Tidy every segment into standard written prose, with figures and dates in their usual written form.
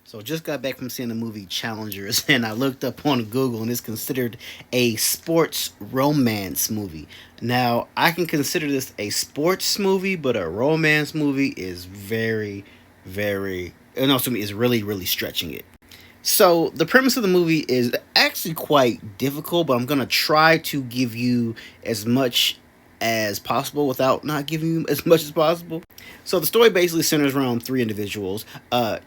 So just got back from seeing the movie Challengers, and I looked up on Google, and it's considered a sports romance movie. Now I can consider this a sports movie, but a romance movie is very, no, to me, is really stretching it. So the premise of the movie is actually quite difficult, but I'm gonna try to give you as much as possible without not giving you as much as possible. So the story basically centers around three individuals: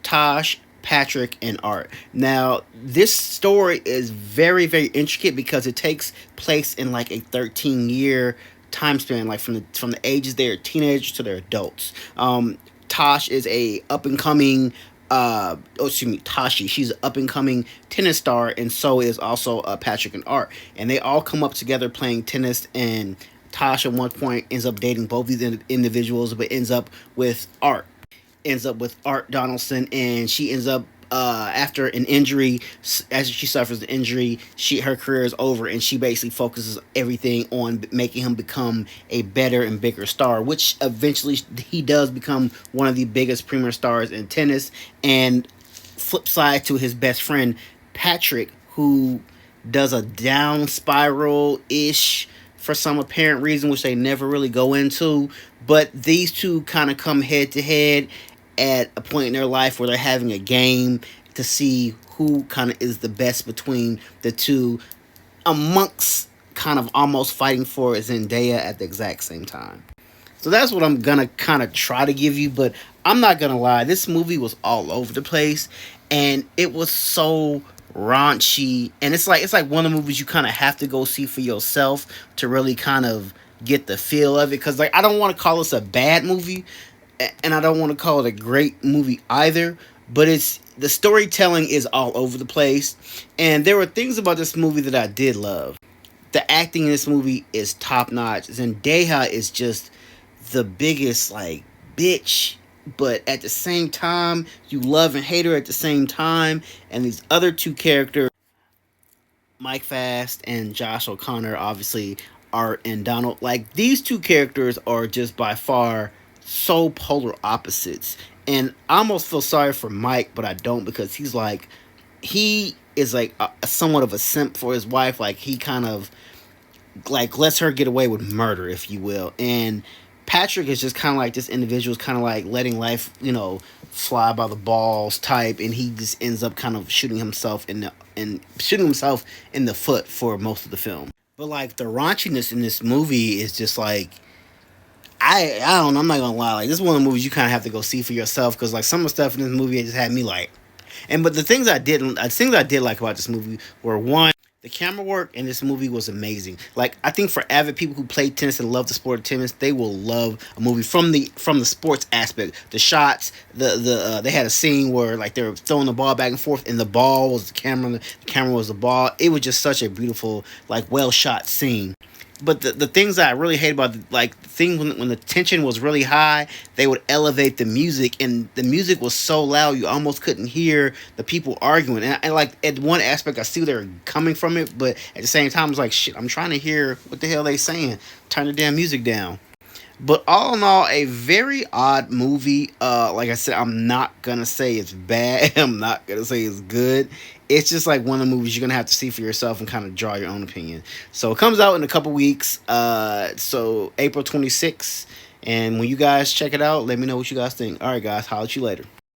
Tosh, Patrick, and Art. Now this story is very intricate because it takes place in like a 13-year time span, like from the ages they're teenagers to their adults. Tosh is a up and coming Tashi. She's an up and coming tennis star, and so is also Patrick and Art. And they all come up together playing tennis. And Tosh at one point ends up dating both these individuals, but ends up with Art Donaldson, and she ends up after an injury, as she suffers an injury, her career is over, and she basically focuses everything on making him become a better and bigger star, which eventually he does become one of the biggest premier stars in tennis. And flip side to his best friend Patrick, who does a down spiral ish for some apparent reason, which they never really go into. But these two kind of come head to head at a point in their life where they're having a game to see who kind of is the best between the two, amongst kind of almost fighting for Zendaya at the exact same time. So that's what I'm gonna kind of try to give you, but I'm not gonna lie, this movie was all over the place, and it was so raunchy, and it's like one of the movies you kind of have to go see for yourself to really kind of get the feel of it. Because like, I don't want to call this a bad movie, and I don't want to call it a great movie either, but it's the storytelling is all over the place, and there were things about this movie that I did love. The acting in this movie is top notch. Zendaya is just the biggest like bitch, but at the same time you love and hate her at the same time. And these other two characters, Mike Fast and Josh O'Connor, obviously Art and Donald, like these two characters are just by far so polar opposites. And I almost feel sorry for Mike, but I don't, because he is like a somewhat of a simp for his wife. Like he kind of like lets her get away with murder, if you will. And Patrick is just kind of like this individual, is kind of like letting life, fly by the balls type, and he just ends up kind of shooting himself in the foot for most of the film. But like the raunchiness in this movie is just like, I don't know, I'm not gonna lie, like this is one of the movies you kind of have to go see for yourself, because like some of the stuff in this movie it just had me like, but the things I did like about this movie were, one, the camera work in this movie was amazing. Like I think for avid people who play tennis and love the sport of tennis, they will love a movie from the sports aspect. The shots, they had a scene where like they were throwing the ball back and forth, and the ball was the camera, the camera was the ball. It was just such a beautiful, like well shot scene. But the things that I really hate about like the thing when the tension was really high, they would elevate the music, and the music was so loud you almost couldn't hear the people arguing. And like at one aspect, I see they're coming from it, but at the same time, it's like shit. I'm trying to hear what the hell they saying. Turn the damn music down. But all in all, a very odd movie. Like I said, I'm not gonna say it's bad. I'm not gonna say it's good. It's just like one of the movies you're gonna have to see for yourself and kind of draw your own opinion. So it comes out in a couple weeks. So April 26th. And when you guys check it out, let me know what you guys think. All right, guys, holler at you later.